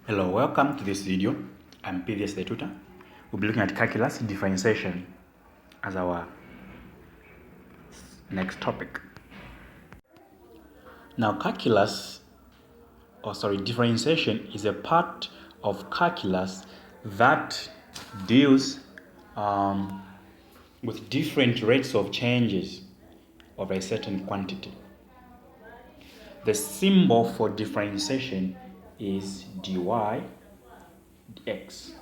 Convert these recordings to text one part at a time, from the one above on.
Hello, welcome to this video. I'm PDS the tutor. We'll be looking at calculus differentiation as our next topic. Now, differentiation is a part of calculus that deals with different rates of changes of a certain quantity. The symbol for differentiation is dy dx.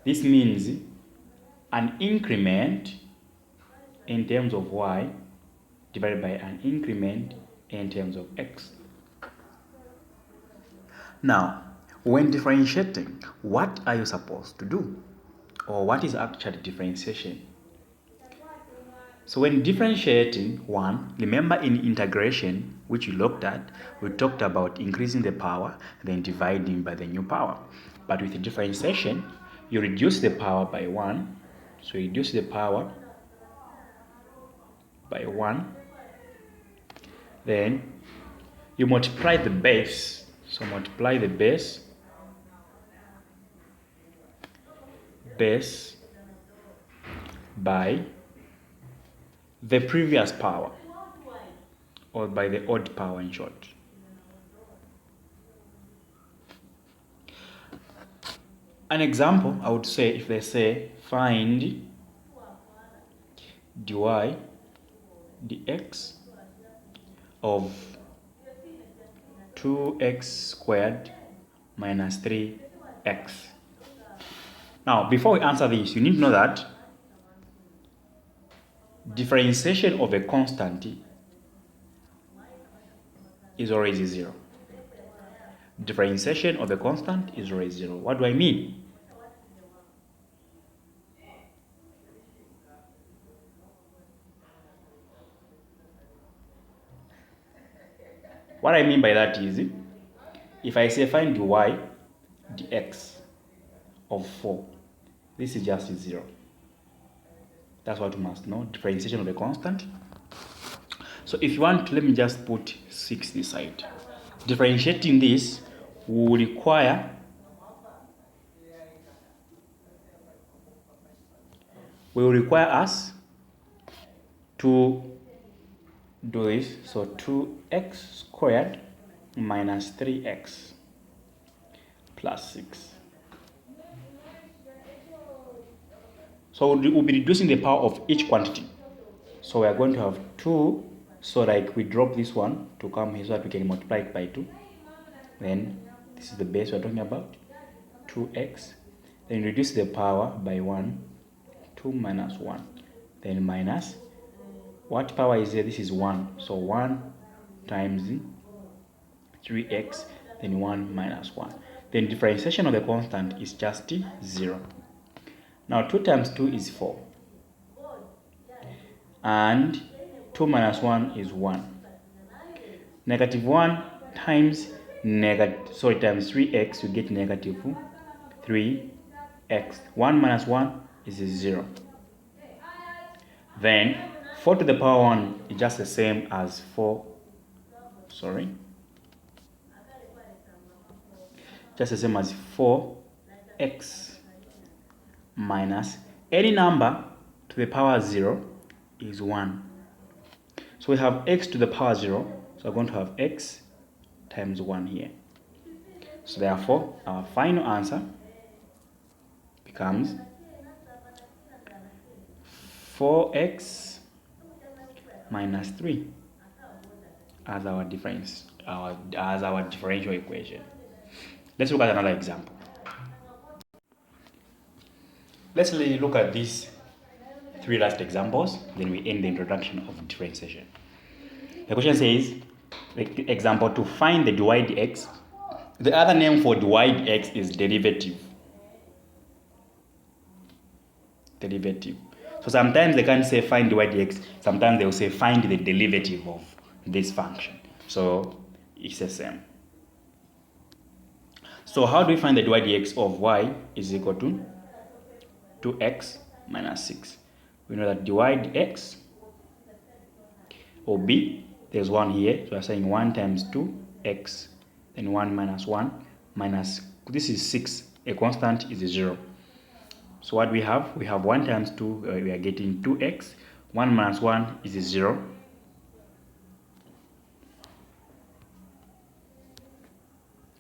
This means an increment in terms of y divided by an increment in terms of x. Now, when differentiating, what are you supposed to do? Or what is actually differentiation? So when differentiating, remember in integration, which we looked at, we talked about increasing the power, then dividing by the new power. But with differentiation, you reduce the power by 1. So you reduce the power by 1. Then you multiply the base. So multiply the base by the previous power, or by the odd power in short. An example, I would say, if they say find dy dx of 2x squared minus 3x. Now, before we answer this, you need to know that differentiation of a constant is always 0. Differentiation of a constant is always 0. What do I mean? What I mean by that is, if I say find dy dx of 4, this is just 0. That's what you must know, differentiation of a constant. So if you want, let me just put 6 this side. Differentiating this will require us to do this. So 2x squared minus 3x plus 6. So we'll be reducing the power of each quantity. So we are going to have 2. So like we drop this one to come here so that we can multiply it by 2. Then this is the base we're talking about, 2x. Then reduce the power by 1, 2 minus 1. Then minus, what power is there? This is 1. So 1 times 3x, then 1 minus 1. Then differentiation of the constant is just 0. Now 2 times 2 is 4. And 2 minus 1 is 1. Negative 1 times times 3x, you get negative 3x. 1 minus 1 is 0. Then 4 to the power 1 is just the same as 4. Just the same as 4x minus any number to the power 0 is 1. So we have x to the power 0. So we're going to have x times 1 here. So therefore, our final answer becomes 4x minus 3 as our differential equation. Let's look at another example. Let's look at these 3 last examples, then we end the introduction of differentiation. The question says, example 2, find the dy dx. The other name for dy dx is derivative. So sometimes they can't say find dy dx, sometimes they will say find the derivative of this function. So it's the same. So how do we find the dy dx of y is equal to 2x minus 6? We know that dy dx or b, there's 1 here, so we're saying 1 times 2x, then 1 minus 1 minus, this is 6, a constant is 0. So what we have 1 times 2, we are getting 2x. 1 minus 1 is 0.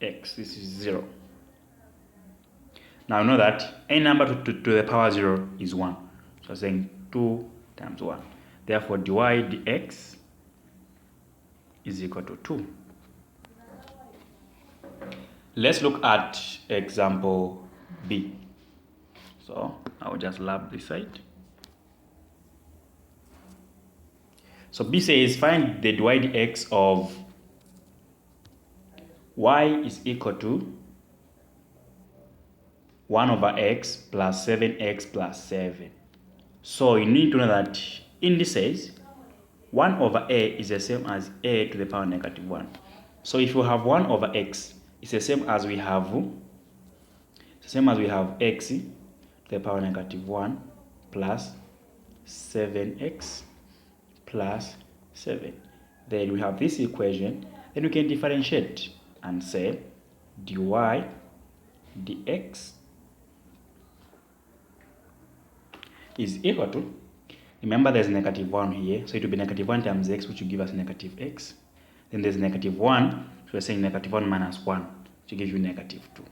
X, this is 0. Now know that any number to the power 0 is 1. So I'm saying 2 times 1. Therefore, dy dx is equal to 2. Let's look at example B. So I'll just lab this side. So B says find the dy dx of y is equal to 1 over x plus 7x plus 7. So you need to know that indices 1 over a is the same as a to the power negative 1. So if you have 1 over x, it's the same as we have x to the power negative 1 plus 7x plus 7. Then we have this equation. Then we can differentiate and say dy dx is equal to, remember there's negative 1 here, so it will be negative 1 times x, which will give us negative x. Then there's negative 1, so we're saying negative 1 minus 1, which will give you negative 2.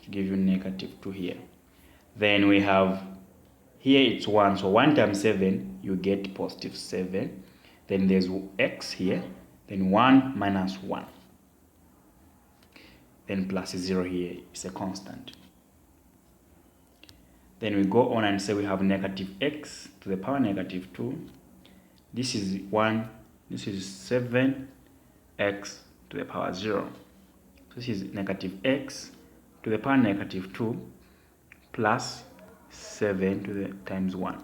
To give you negative 2 here. Then we have, here it's 1, so 1 times 7, you get positive 7. Then there's x here, then 1 minus 1. Then plus 0 here, it's a constant. Then we go on and say we have negative x to the power negative 2. This is 1, this is 7x to the power 0. So this is negative x to the power negative 2 plus 7 to the times 1.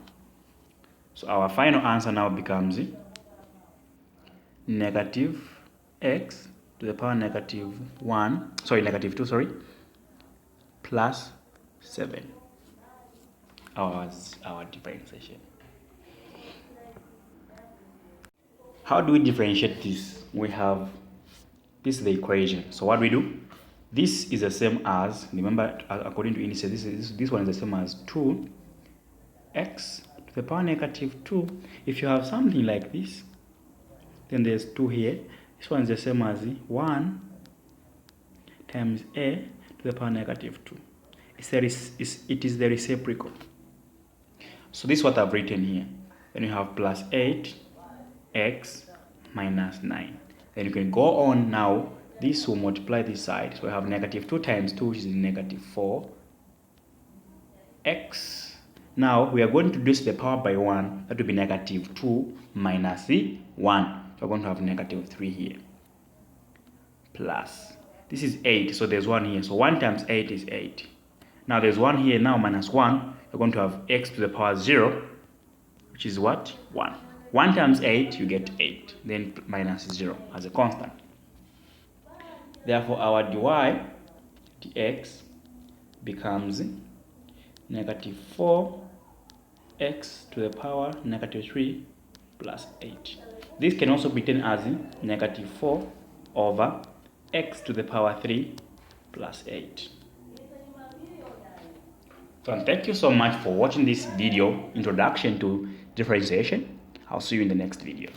So our final answer now becomes negative x to the power negative 2, plus 7. Our differentiation. How do we differentiate this? We have, this is the equation. So what we do, this is the same as, remember, according to indices, this one is the same as 2x to the power negative 2. If you have something like this, then there's 2 here. This one is the same as 1 times a to the power negative 2. It is the reciprocal. So this is what I've written here. Then you have plus 8x minus 9. Then you can go on now. This will multiply this side. So we have negative 2 times 2, which is negative 4x. Now we are going to reduce the power by 1. That will be negative 2 minus the 1. So we're going to have negative 3 here. Plus. This is 8, so there's 1 here. So 1 times 8 is 8. Now there's 1 here, now minus 1. You're going to have x to the power 0, which is what? 1. 1 times 8, you get 8. Then minus 0 as a constant. Therefore, our dy dx becomes negative 4x to the power negative 3 plus 8. This can also be written as negative 4 over x to the power 3 plus 8. So thank you so much for watching this video, Introduction to Differentiation. I'll see you in the next video.